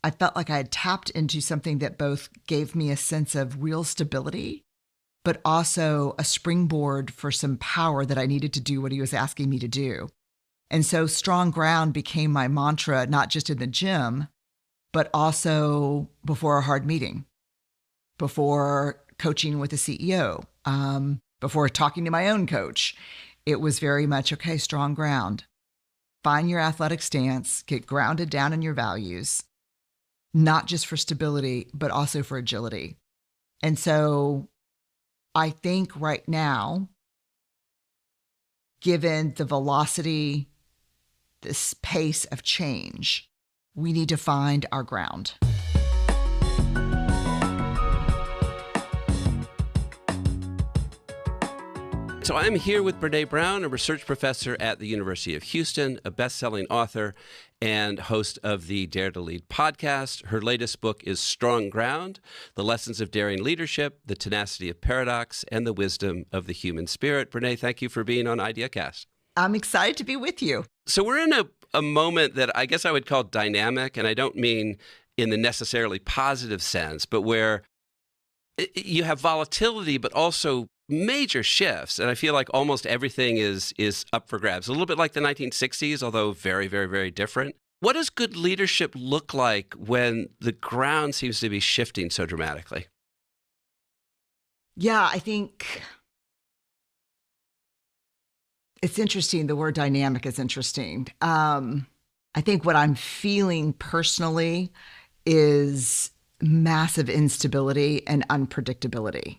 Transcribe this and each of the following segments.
I felt like I had tapped into something that both gave me a sense of real stability, but also a springboard for some power that I needed to do what he was asking me to do. And so strong ground became my mantra, not just in the gym, but also before a hard meeting, before coaching with a CEO, before talking to my own coach. It was very much, okay, strong ground. Find your athletic stance, get grounded down in your values, not just for stability, but also for agility. And so I think right now, given the velocity, this pace of change, we need to find our ground. So I'm here with Brené Brown, a research professor at the University of Houston, a best-selling author, and host of the Dare to Lead podcast. Her latest book is Strong Ground: The Lessons of Daring Leadership, the Tenacity of Paradox, and the Wisdom of the Human Spirit. Brené, thank you for being on IdeaCast. I'm excited to be with you. So we're in a moment that I guess I would call dynamic, and I don't mean in the necessarily positive sense, but where you have volatility, but also major shifts. And I feel like almost everything is up for grabs. A little bit like the 1960s, although very, very, very different. What does good leadership look like when the ground seems to be shifting so dramatically? Yeah, I think it's interesting. The word dynamic is interesting. I think what I'm feeling personally is massive instability and unpredictability.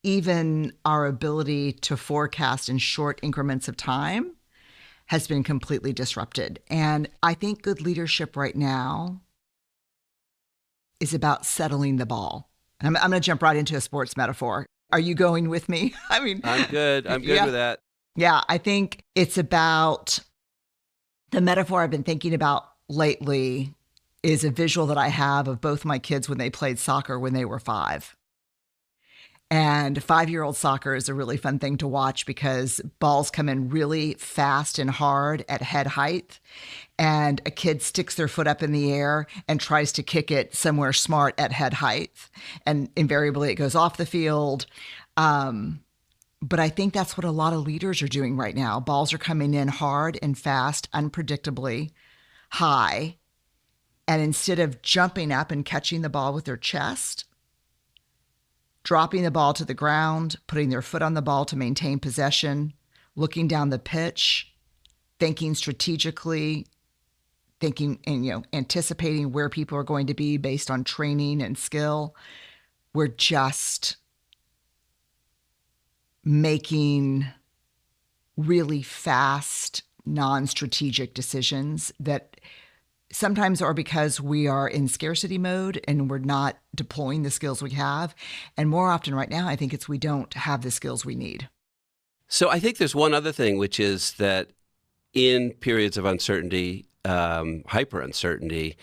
Even our ability to forecast in short increments of time has been completely disrupted. And I think good leadership right now is about settling the ball. And I'm going to jump right into a sports metaphor. Are you going with me? I'm good. I'm good with that. Yeah, I think it's about the metaphor I've been thinking about lately is a visual that I have of both my kids when they played soccer when they were 5. And 5-year-old soccer is a really fun thing to watch because balls come in really fast and hard at head height. And a kid sticks their foot up in the air and tries to kick it somewhere smart at head height. And invariably it goes off the field. But I think that's what a lot of leaders are doing right now. Balls are coming in hard and fast, unpredictably high. And instead of jumping up and catching the ball with their chest, dropping the ball to the ground, putting their foot on the ball to maintain possession, looking down the pitch, thinking strategically, thinking and anticipating where people are going to be based on training and skill. We're just making really fast, non-strategic decisions that sometimes are because we are in scarcity mode and we're not deploying the skills we have. And more often right now, I think it's we don't have the skills we need. So I think there's one other thing, which is that in periods of uncertainty, hyper uncertainty,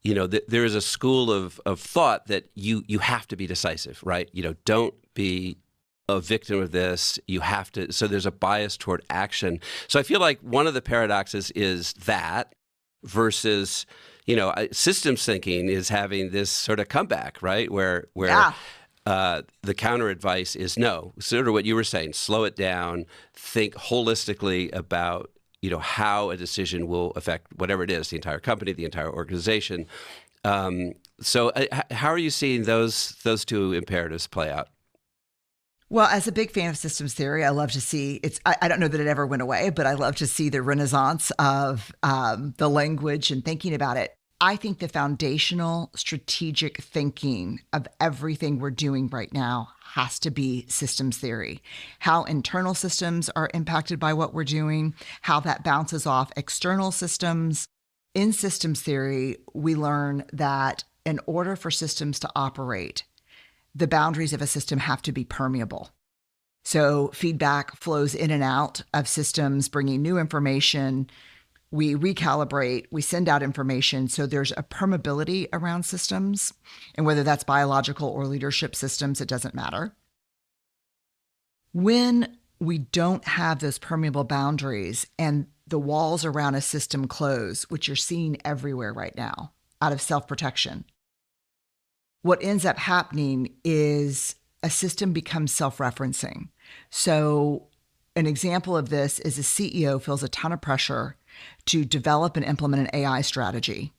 there is a school of thought that you have to be decisive, right? Don't be a victim of this. You have to. So there's a bias toward action. So I feel like one of the paradoxes is that versus, systems thinking is having this sort of comeback, right? Where the counter advice is no, sort of what you were saying, slow it down, think holistically about, how a decision will affect whatever it is, the entire company, the entire organization. So how are you seeing those two imperatives play out? Well, as a big fan of systems theory, I love to see I don't know that it ever went away, but I love to see the renaissance of the language and thinking about it. I think the foundational strategic thinking of everything we're doing right now has to be systems theory. How internal systems are impacted by what we're doing, how that bounces off external systems. In systems theory, we learn that in order for systems to operate, the boundaries of a system have to be permeable. So feedback flows in and out of systems, bringing new information. We recalibrate, we send out information. So there's a permeability around systems. And whether that's biological or leadership systems, it doesn't matter. When we don't have those permeable boundaries and the walls around a system close, which you're seeing everywhere right now, out of self-protection. What ends up happening is a system becomes self-referencing. So an example of this is a CEO feels a ton of pressure to develop and implement an AI strategy.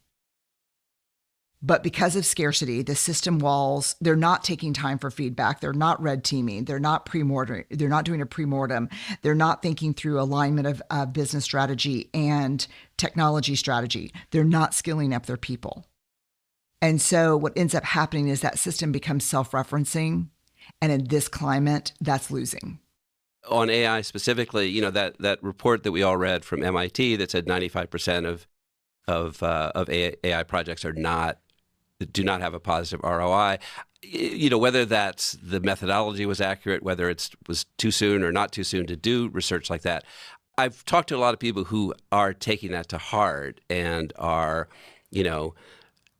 But because of scarcity, the system walls, they're not taking time for feedback. They're not red teaming. They're not pre-mortem. They're not doing a pre-mortem. They're not thinking through alignment of business strategy and technology strategy. They're not skilling up their people. And so what ends up happening is that system becomes self-referencing. And in this climate, that's losing. On AI specifically, you know, that report that we all read from MIT that said 95% of AI projects do not have a positive ROI. You know, whether that's the methodology was accurate, whether it was too soon or not too soon to do research like that. I've talked to a lot of people who are taking that to heart and are, you know,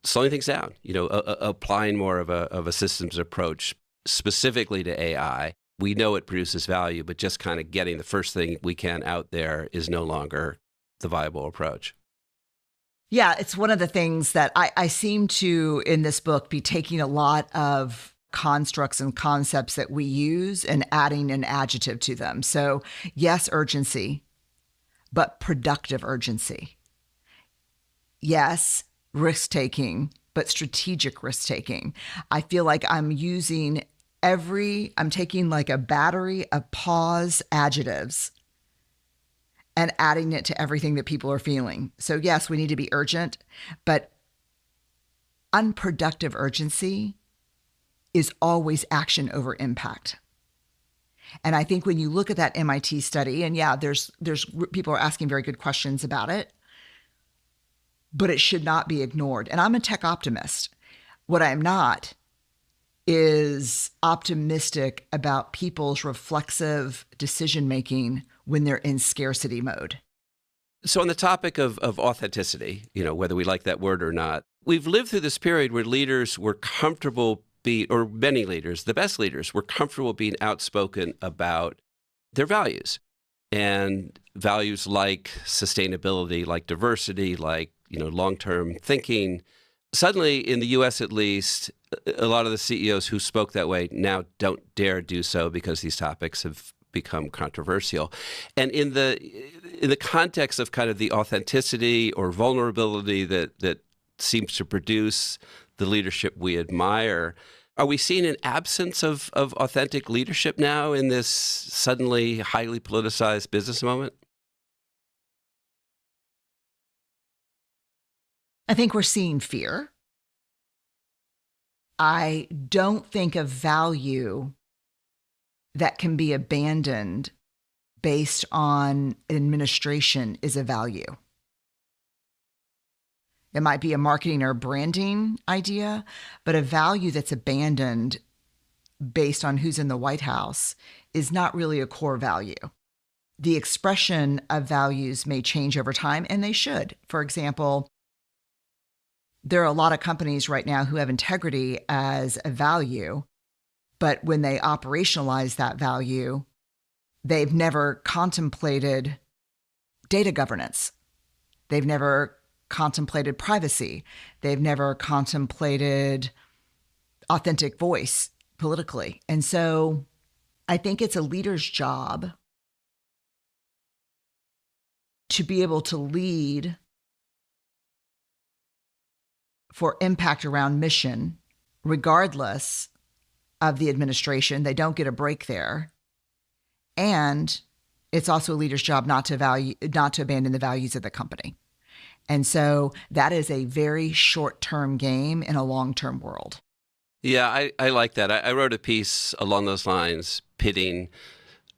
slowing things down, you know, applying more of a systems approach specifically to AI. We know it produces value, but just kind of getting the first thing we can out there is no longer the viable approach. Yeah, it's one of the things that I seem to, in this book, be taking a lot of constructs and concepts that we use and adding an adjective to them. So yes, urgency, but productive urgency. Yes, risk-taking, but strategic risk-taking. I feel like I'm taking like a battery of pause adjectives and adding it to everything that people are feeling. So yes, we need to be urgent, but unproductive urgency is always action over impact. And I think when you look at that MIT study, and yeah, there's people are asking very good questions about it, but it should not be ignored. And I'm a tech optimist. What I'm not is optimistic about people's reflexive decision-making when they're in scarcity mode. So on the topic of authenticity, you know, whether we like that word or not, we've lived through this period where leaders were comfortable or many leaders, the best leaders, were comfortable being outspoken about their values. And values like sustainability, like diversity, like, you know, long-term thinking. Suddenly, in the U.S. at least, a lot of the CEOs who spoke that way now don't dare do so because these topics have become controversial. And in the context of kind of the authenticity or vulnerability that seems to produce the leadership we admire, are we seeing an absence of authentic leadership now in this suddenly highly politicized business moment? I think we're seeing fear. I don't think a value that can be abandoned based on administration is a value. It might be a marketing or branding idea, but a value that's abandoned based on who's in the White House is not really a core value. The expression of values may change over time, and they should. For example, there are a lot of companies right now who have integrity as a value, but when they operationalize that value, they've never contemplated data governance. They've never contemplated privacy. They've never contemplated authentic voice politically. And so I think it's a leader's job to be able to lead for impact around mission, regardless of the administration. They don't get a break there. And it's also a leader's job not to abandon the values of the company. And so that is a very short-term game in a long-term world. Yeah, I like that. I wrote a piece along those lines, pitting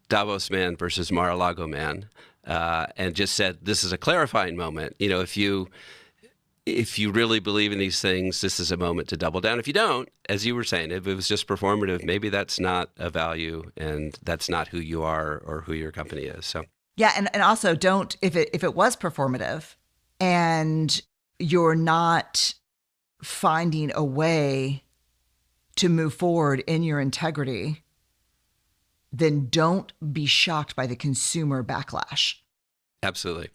Davos man versus Mar-a-Lago man, and just said, this is a clarifying moment. You know, if you really believe in these things, this is a moment to double down. If you don't, as you were saying, if it was just performative, maybe that's not a value and that's not who you are or who your company is. So yeah, and also don't, if it was performative and you're not finding a way to move forward in your integrity, then don't be shocked by the consumer backlash. Absolutely.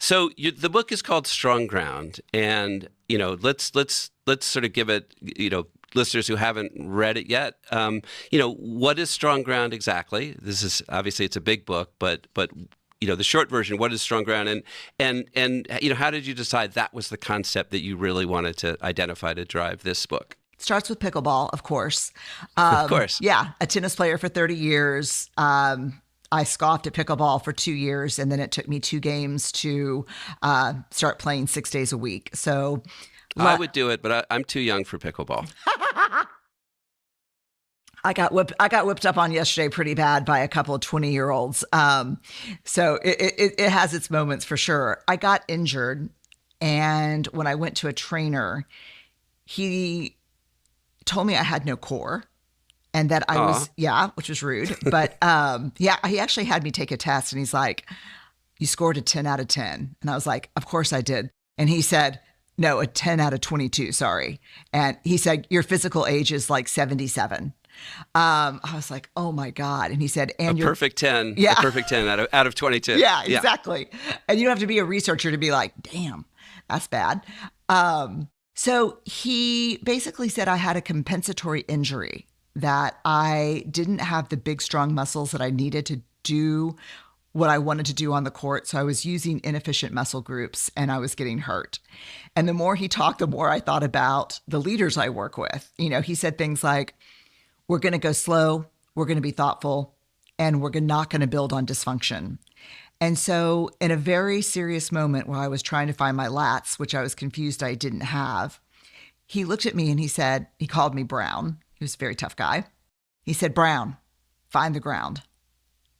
So the book is called Strong Ground, and let's sort of give it, listeners who haven't read it yet, what is Strong Ground exactly? This is obviously it's a big book, but the short version, what is Strong Ground, and how did you decide that was the concept that you really wanted to identify to drive this book? Starts with pickleball, of course. Of course. Yeah, a tennis player for 30 years. I scoffed at pickleball for 2 years, and then it took me 2 games to start playing 6 days a week. So I would do it, but I'm too young for pickleball. I got whipped up on yesterday pretty bad by a couple of 20-year-olds. So it has its moments for sure. I got injured, and when I went to a trainer, he told me I had no core. And that I was, which was rude. But he actually had me take a test, and he's like, you scored a 10 out of 10. And I was like, of course I did. And he said, no, a 10 out of 22, sorry. And he said, your physical age is like 77. I was like, oh my God. And he said, and a perfect 10, yeah. A perfect 10 out of 22. Yeah, exactly. And you don't have to be a researcher to be like, damn, that's bad. So he basically said I had a compensatory injury, that I didn't have the big, strong muscles that I needed to do what I wanted to do on the court. So I was using inefficient muscle groups, and I was getting hurt. And the more he talked, the more I thought about the leaders I work with. He said things like, we're going to go slow, we're going to be thoughtful, and we're not going to build on dysfunction. And so in a very serious moment where I was trying to find my lats, which I was confused I didn't have, he looked at me and he called me Brown. He was a very tough guy. He said, Brown, find the ground.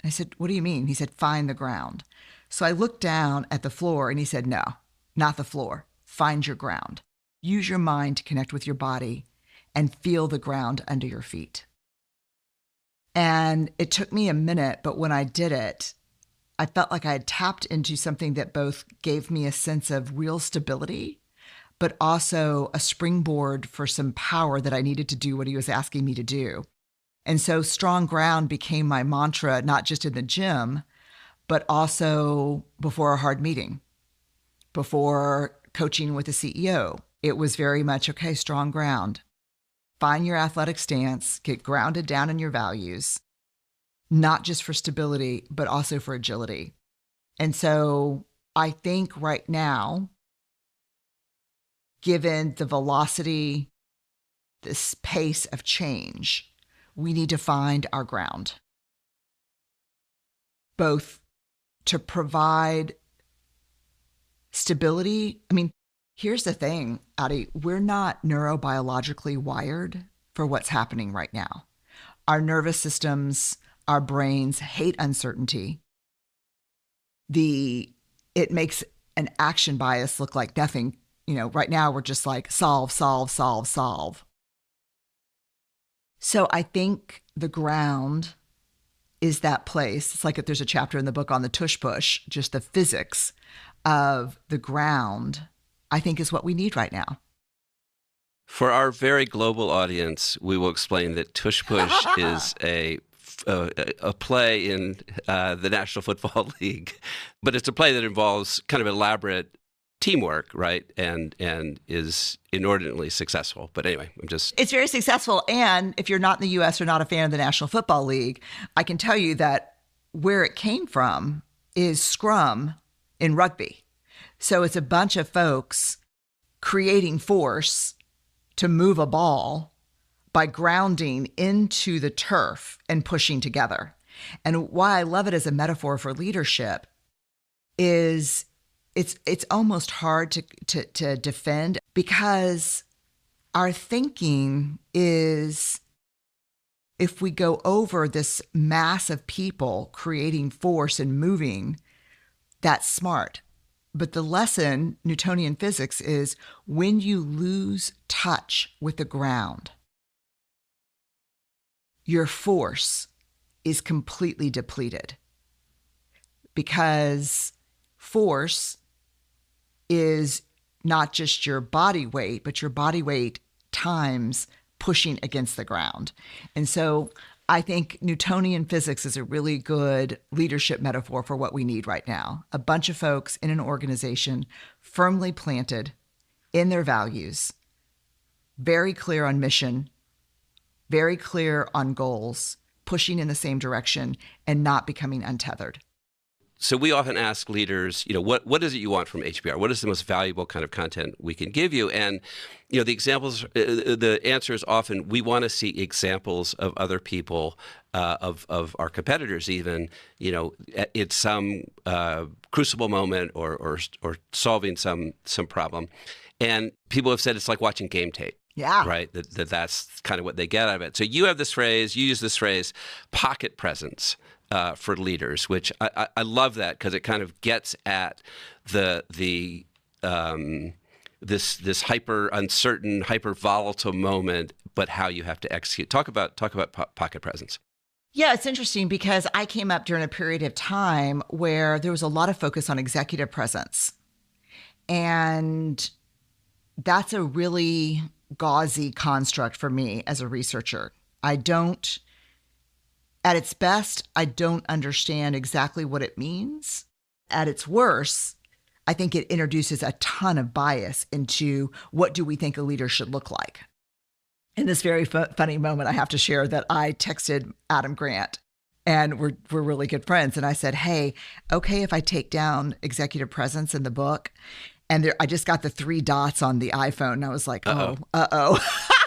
And I said, what do you mean? He said, find the ground. So I looked down at the floor, and he said, no, not the floor. Find your ground. Use your mind to connect with your body and feel the ground under your feet. And it took me a minute, but when I did it, I felt like I had tapped into something that both gave me a sense of real stability, but also a springboard for some power that I needed to do what he was asking me to do. And so Strong Ground became my mantra, not just in the gym, but also before a hard meeting, before coaching with a CEO. It was very much, okay, strong ground. Find your athletic stance, get grounded down in your values, not just for stability, but also for agility. And so I think right now, given the velocity, this pace of change, we need to find our ground, both to provide stability. I mean, here's the thing, Addie, we're not neurobiologically wired for what's happening right now. Our nervous systems, our brains hate uncertainty. It makes an action bias look like nothing. Right now we're just like solve, solve, solve, solve. So I think the ground is that place. It's like if there's a chapter in the book on the tush push, just the physics of the ground, I think is what we need right now. For our very global audience, we will explain that tush push is a play in the National Football League, but it's a play that involves kind of elaborate teamwork, right? And is inordinately successful. But anyway, it's very successful. And if you're not in the U.S. or not a fan of the National Football League, I can tell you that where it came from is scrum in rugby. So it's a bunch of folks creating force to move a ball by grounding into the turf and pushing together. And why I love it as a metaphor for leadership is it's almost hard to defend, because our thinking is, if we go over this mass of people creating force and moving, that's smart. But the lesson, Newtonian physics, is when you lose touch with the ground, your force is completely depleted, because force is not just your body weight, but your body weight times pushing against the ground. And so I think Newtonian physics is a really good leadership metaphor for what we need right now. A bunch of folks in an organization firmly planted in their values, very clear on mission, very clear on goals, pushing in the same direction and not becoming untethered. So we often ask leaders, what is it you want from HBR? What is the most valuable kind of content we can give you? And, the answer is often we want to see examples of other people, of our competitors even, at some crucible moment or solving some problem. And people have said it's like watching game tape. Yeah. Right. That's kind of what they get out of it. So you use this phrase, pocket presence. For leaders, which I love that because it kind of gets at this hyper uncertain, hyper volatile moment, but how you have to execute. Talk about pocket presence. Yeah, it's interesting because I came up during a period of time where there was a lot of focus on executive presence, and that's a really gauzy construct for me as a researcher. At its best, I don't understand exactly what it means. At its worst, I think it introduces a ton of bias into what do we think a leader should look like. In this very funny moment, I have to share that I texted Adam Grant, and we're really good friends. And I said, hey, okay, if I take down executive presence in the book, and I just got the 3 dots on the iPhone, and I was like, uh-oh.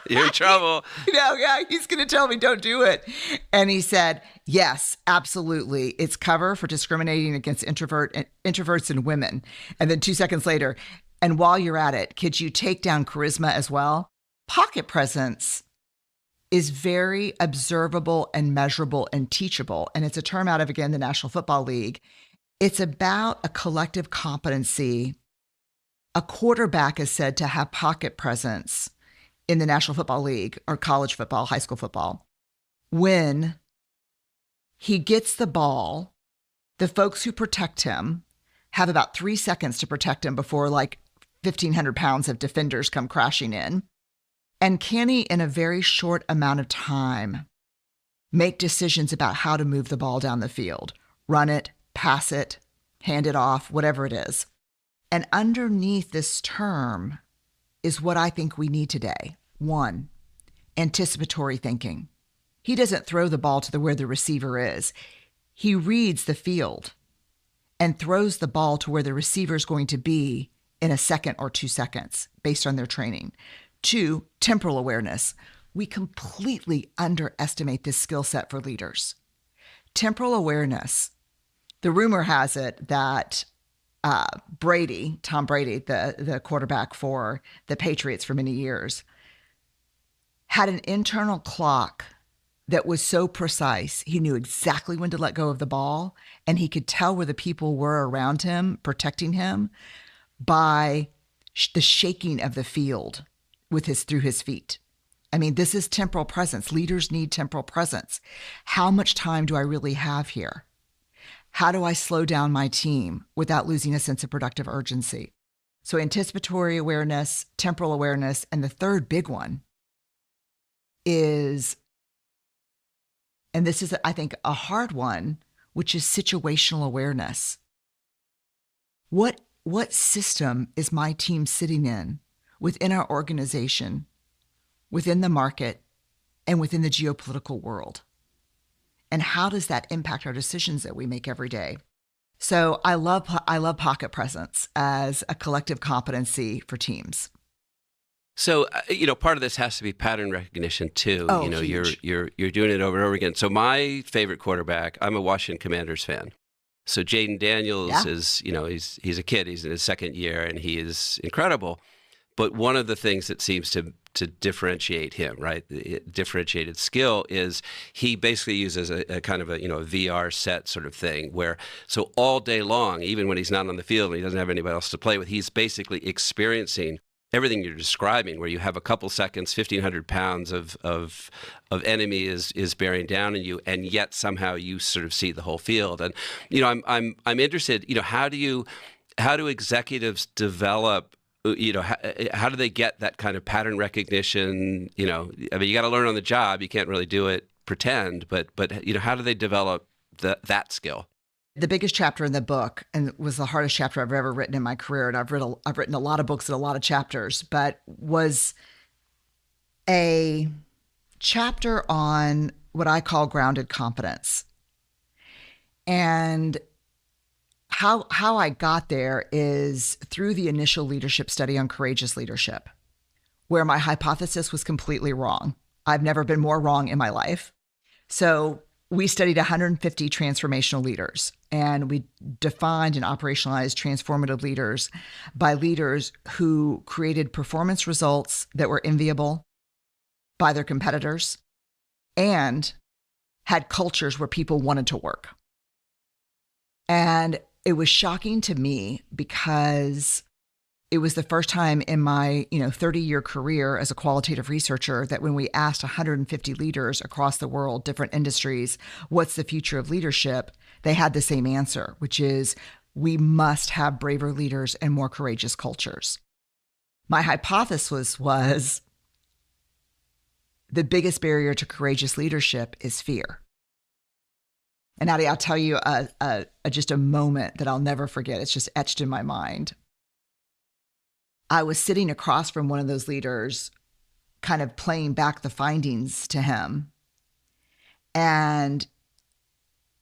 You're in trouble. Yeah, he's going to tell me don't do it. And he said, yes, absolutely. It's cover for discriminating against introverts and women. And then 2 seconds later, and while you're at it, could you take down charisma as well? Pocket presence is very observable and measurable and teachable. And it's a term out of, again, the National Football League. It's about a collective competency. A quarterback is said to have pocket presence in the National Football League or college football, high school football. When he gets the ball, the folks who protect him have about 3 seconds to protect him before 1,500 pounds of defenders come crashing in. And can he, in a very short amount of time, make decisions about how to move the ball down the field, run it, pass it, hand it off, whatever it is. And underneath this term is what I think we need today. 1, anticipatory thinking. He doesn't throw the ball to where the receiver is. He reads the field and throws the ball to where the receiver is going to be in a second or 2 seconds based on their training. 2, temporal awareness. We completely underestimate this skill set for leaders. Temporal awareness. The rumor has it that Tom Brady, the quarterback for the Patriots for many years, had an internal clock that was so precise. He knew exactly when to let go of the ball, and he could tell where the people were around him, protecting him, by the shaking of the field through his feet. I mean, this is temporal presence. Leaders need temporal presence. How much time do I really have here? How do I slow down my team without losing a sense of productive urgency? So anticipatory awareness, temporal awareness, and the third big one is, and this is, I think, a hard one, which is situational awareness. What system is my team sitting in within our organization, within the market, and within the geopolitical world? And how does that impact our decisions that we make every day? So I love pocket presence as a collective competency for teams. So part of this has to be pattern recognition too. Oh, huge. you're doing it over and over again. So my favorite quarterback, I'm a Washington Commanders fan. So Jaden Daniels is, he's a kid. He's in his 2nd year, and he is incredible. But one of the things that seems to differentiate him, right, the differentiated skill, is he basically uses a kind of a VR set sort of thing where, so all day long, even when he's not on the field and he doesn't have anybody else to play with, he's basically experiencing everything you're describing, where you have a couple seconds, 1,500 pounds of enemy is bearing down on you, and yet somehow you sort of see the whole field. And I'm interested, how do executives develop? How do they get that kind of pattern recognition? I mean, you got to learn on the job. You can't really do it pretend, but how do they develop that skill? The biggest chapter in the book, and it was the hardest chapter I've ever written in my career, and I've written a lot of books and a lot of chapters, but was a chapter on what I call grounded competence. And how I got there is through the initial leadership study on courageous leadership, where my hypothesis was completely wrong. I've never been more wrong in my life. So we studied 150 transformational leaders, and we defined and operationalized transformative leaders by leaders who created performance results that were enviable by their competitors and had cultures where people wanted to work. And it was shocking to me because it was the first time in my 30-year career as a qualitative researcher that when we asked 150 leaders across the world, different industries, what's the future of leadership, they had the same answer, which is we must have braver leaders and more courageous cultures. My hypothesis was the biggest barrier to courageous leadership is fear. And Addie, I'll tell you just a moment that I'll never forget. It's just etched in my mind. I was sitting across from one of those leaders, kind of playing back the findings to him. And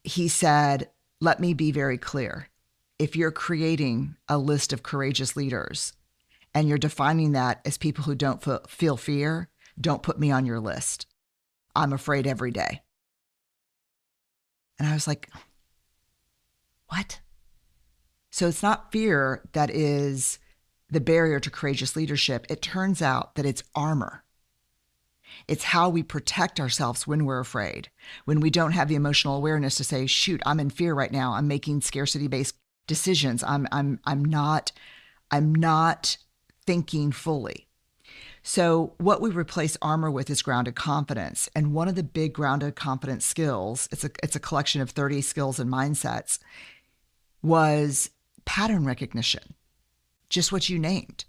he said, let me be very clear. If you're creating a list of courageous leaders and you're defining that as people who don't feel fear, don't put me on your list. I'm afraid every day. And I was like, what? So it's not fear that is the barrier to courageous leadership. It turns out that it's armor. It's how we protect ourselves when we're afraid, when we don't have the emotional awareness to say, shoot, I'm in fear right now. I'm making scarcity-based decisions. I'm not thinking fully. So what we replace armor with is grounded confidence. And one of the big grounded confidence skills, it's a collection of 30 skills and mindsets, was pattern recognition, just what you named.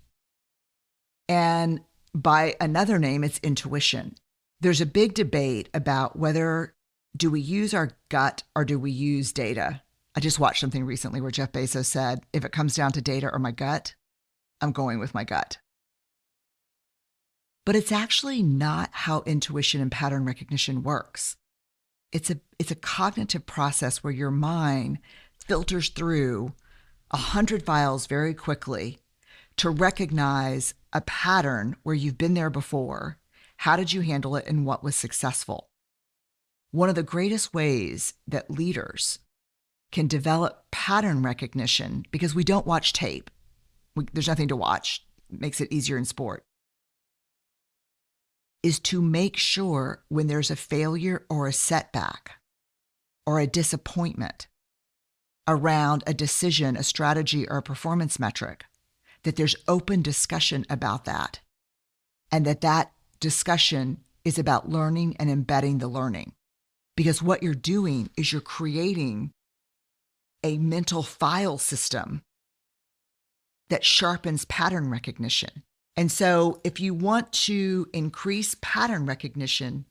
And by another name, it's intuition. There's a big debate about whether do we use our gut or do we use data. I just watched something recently where Jeff Bezos said, if it comes down to data or my gut, I'm going with my gut. But it's actually not how intuition and pattern recognition works. It's a cognitive process where your mind filters through 100 files very quickly to recognize a pattern where you've been there before. How did you handle it and what was successful? One of the greatest ways that leaders can develop pattern recognition, because we don't watch tape. There's nothing to watch. It makes it easier in sport. Is to make sure when there's a failure or a setback or a disappointment around a decision, a strategy, or a performance metric, that there's open discussion about that, and that discussion is about learning and embedding the learning. Because what you're doing is you're creating a mental file system that sharpens pattern recognition. And so if you want to increase pattern recognition,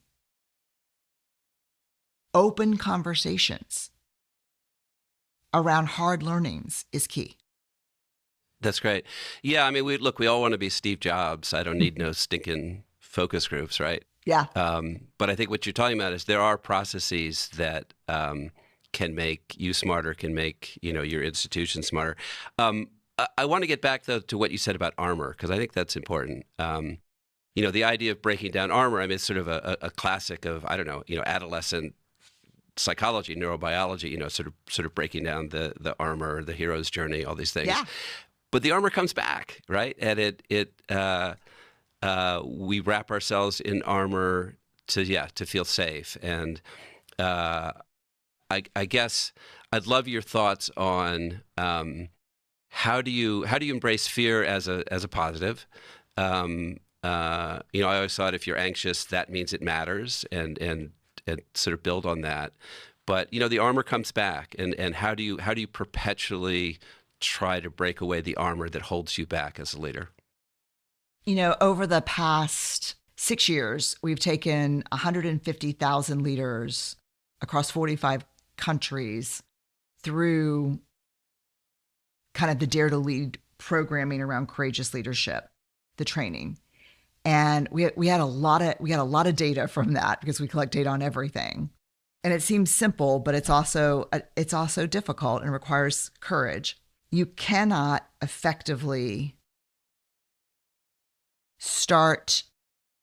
open conversations around hard learings is key. That's great. Yeah, I mean, we all want to be Steve Jobs. I don't need no stinking focus groups, right? Yeah. But I think what you're talking about is there are processes that can make you smarter, can make your institution smarter. I want to get back, though, to what you said about armor, because I think that's important. The idea of breaking down armor, I mean, it's sort of a classic of, adolescent psychology, neurobiology, sort of breaking down the armor, the hero's journey, all these things. Yeah. But the armor comes back, right? And we wrap ourselves in armor to feel safe. And I guess I'd love your thoughts on how do you embrace fear as a positive? I always thought if you're anxious, that means it matters, and sort of build on that. But the armor comes back, and how do you perpetually try to break away the armor that holds you back as a leader? Over the past 6 years, we've taken 150,000 leaders across 45 countries through kind of the Dare to Lead programming around courageous leadership, the training. And we had a lot of data from that because we collect data on everything. And it seems simple, but it's also difficult and requires courage. You cannot effectively start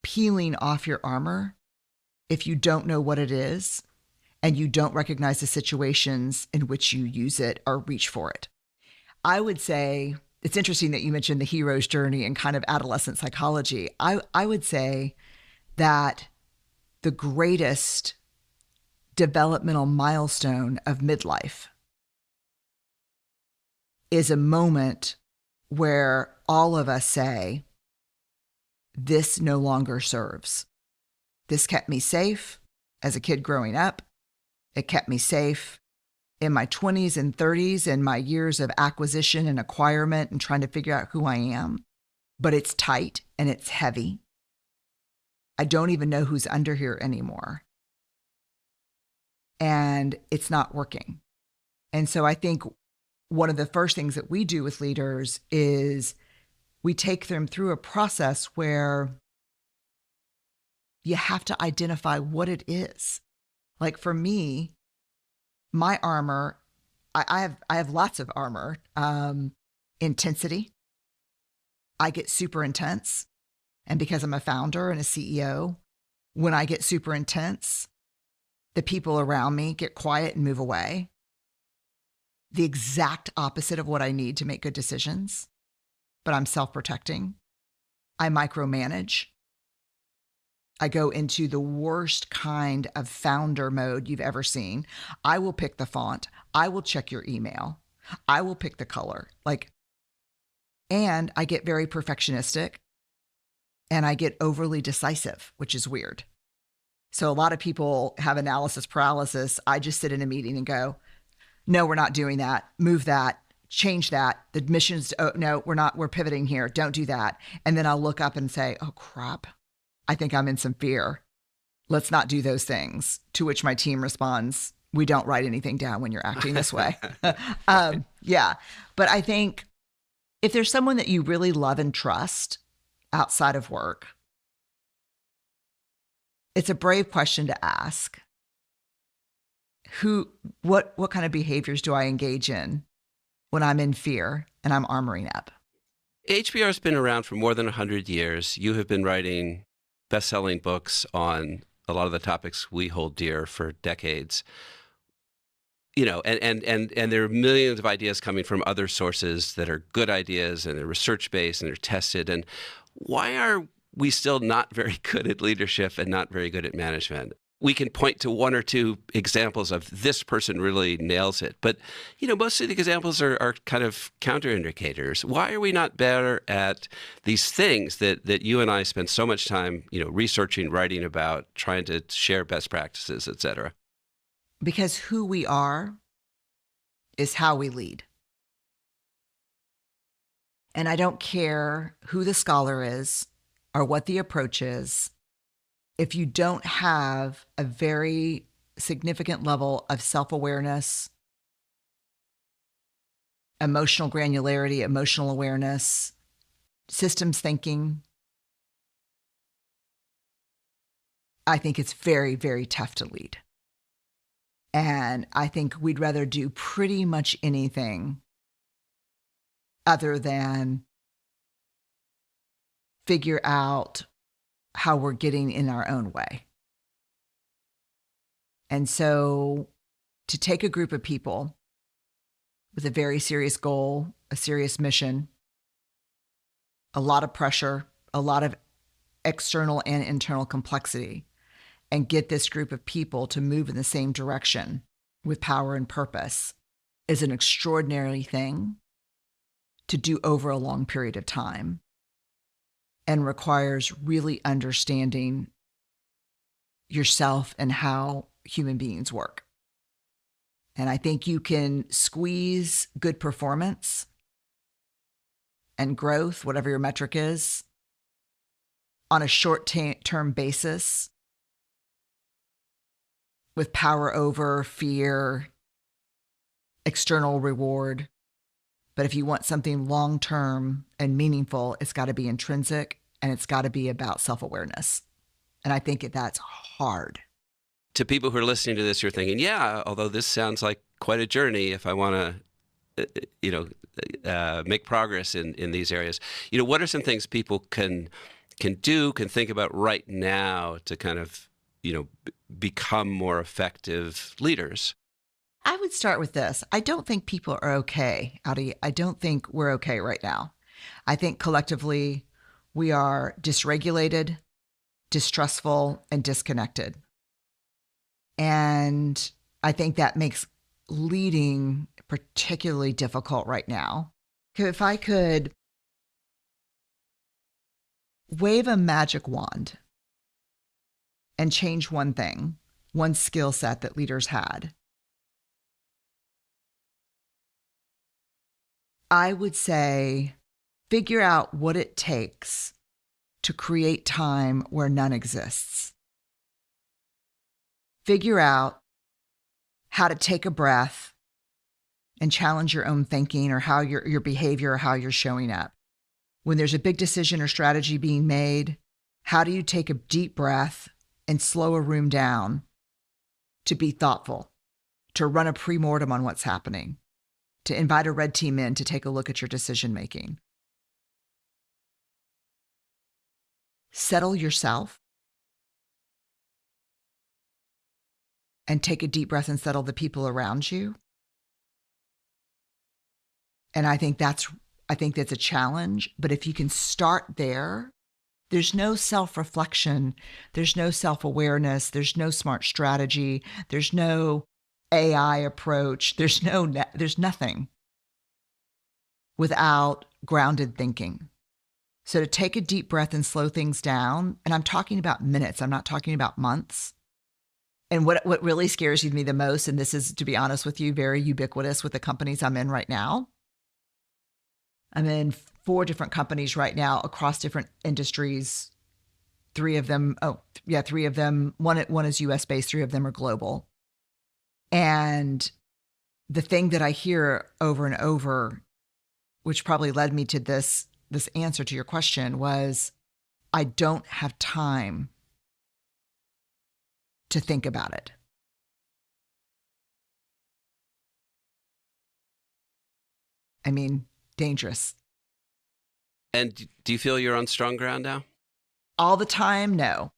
peeling off your armor if you don't know what it is and you don't recognize the situations in which you use it or reach for it. I would say it's interesting that you mentioned the hero's journey and kind of adolescent psychology. I would say that the greatest developmental milestone of midlife is a moment where all of us say, this no longer serves. This kept me safe as a kid growing up. It kept me safe in my 20s and 30s and my years of acquisition and acquirement and trying to figure out who I am. But it's tight and it's heavy. I don't even know who's under here anymore. And it's not working. And so I think one of the first things that we do with leaders is we take them through a process where you have to identify what it is. Like for me, my armor, I have lots of armor. Intensity. I get super intense. And because I'm a founder and a CEO, when I get super intense, the people around me get quiet and move away. The exact opposite of what I need to make good decisions. But I'm self-protecting. I micromanage. I go into the worst kind of founder mode you've ever seen. I will pick the font. I will check your email. I will pick the color. And I get very perfectionistic and I get overly decisive, which is weird. So a lot of people have analysis paralysis. I just sit in a meeting and go, no, we're not doing that. Move that. Change that. The mission's, oh, no, we're pivoting here. Don't do that. And then I'll look up and say, oh, crap. I think I'm in some fear. Let's not do those things. To which my team responds, we don't write anything down when you're acting this way. Yeah. But I think if there's someone that you really love and trust outside of work, it's a brave question to ask. What kind of behaviors do I engage in when I'm in fear and I'm armoring up? HBR has been around for more than 100 years. You have been writing best-selling books on a lot of the topics we hold dear for decades. You know, and there are millions of ideas coming from other sources that are good ideas and they're research-based and they're tested. And why are we still not very good at leadership and not very good at management? We can point to one or two examples of this person really nails it. But, you know, most of the examples are kind of counterindicators. Why are we not better at these things that you and I spend so much time, you know, researching, writing about, trying to share best practices, et cetera? Because who we are is how we lead. And I don't care who the scholar is or what the approach is. If you don't have a very significant level of self-awareness, emotional granularity, emotional awareness, systems thinking, I think it's very, very tough to lead. And I think we'd rather do pretty much anything other than figure out how we're getting in our own way. And so to take a group of people with a very serious goal, a serious mission, a lot of pressure, a lot of external and internal complexity, and get this group of people to move in the same direction with power and purpose is an extraordinary thing to do over a long period of time and requires really understanding yourself and how human beings work. And I think you can squeeze good performance and growth, whatever your metric is, on a short-term basis with power over fear, external reward. But if you want something long-term and meaningful, it's got to be intrinsic and it's got to be about self-awareness. And I think that's hard. To people who are listening to this, you're thinking, yeah, although this sounds like quite a journey if I want to, make progress in these areas. What are some things people can think about right now to kind of, become more effective leaders? I would start with this. I don't think people are okay, Audie. I don't think we're okay right now. I think collectively we are dysregulated, distrustful, and disconnected. And I think that makes leading particularly difficult right now. If I could wave a magic wand and change one thing, one skill set that leaders had, I would say figure out what it takes to create time where none exists. Figure out how to take a breath and challenge your own thinking or how your behavior or how you're showing up. When there's a big decision or strategy being made, how do you take a deep breath and slow a room down to be thoughtful, to run a pre-mortem on what's happening, to invite a red team in to take a look at your decision making? Settle yourself and take a deep breath and settle the people around you. And I think that's a challenge, but if you can start there, there's no self-reflection, there's no self-awareness, there's no smart strategy, there's no AI approach, there's nothing without grounded thinking. So to take a deep breath and slow things down, and I'm talking about minutes, I'm not talking about months. And what really scares me the most, and this is, to be honest with you, very ubiquitous with the companies I'm in right now. I'm in 4 different companies right now across different industries. 3 of them, one is US based, 3 of them are global. And the thing that I hear over and over, which probably led me to this answer to your question, was I don't have time to think about it. I mean, dangerous. And do you feel you're on strong ground now? All the time? No.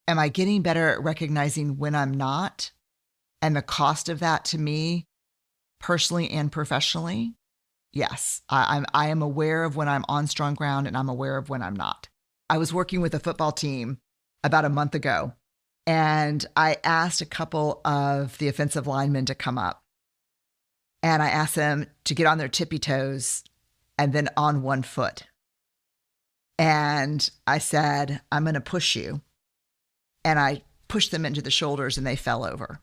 Am I getting better at recognizing when I'm not? And the cost of that to me, personally and professionally? Yes. I am aware of when I'm on strong ground and I'm aware of when I'm not. I was working with a football team about a month ago, and I asked a couple of the offensive linemen to come up. And I asked them to get on their tippy toes and then on one foot. And I said, I'm going to push you. And I pushed them into the shoulders and they fell over.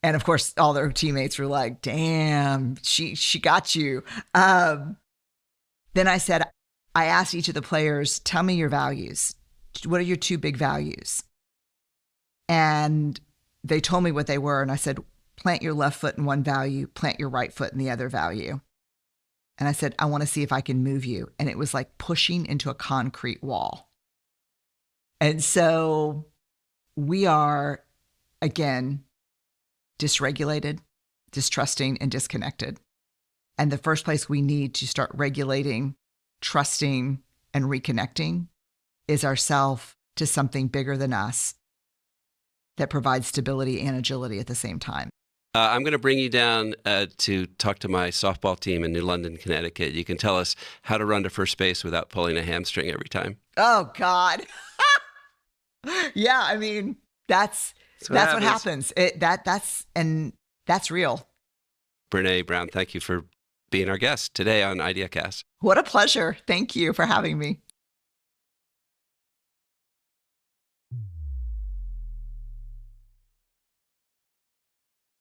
And of course, all their teammates were like, damn, she got you. Then I said, I asked each of the players, tell me your values. What are your 2 big values? And they told me what they were. And I said, plant your left foot in one value, plant your right foot in the other value. And I said, I want to see if I can move you. And it was like pushing into a concrete wall. And so we are, again, dysregulated, distrusting, and disconnected. And the first place we need to start regulating, trusting, and reconnecting is ourself to something bigger than us that provides stability and agility at the same time. I'm going to bring you down to talk to my softball team in New London, Connecticut. You can tell us how to run to first base without pulling a hamstring every time. Oh, God. Yeah, I mean, that's what happens. That's real. Brene Brown, thank you for being our guest today on IdeaCast. What a pleasure. Thank you for having me.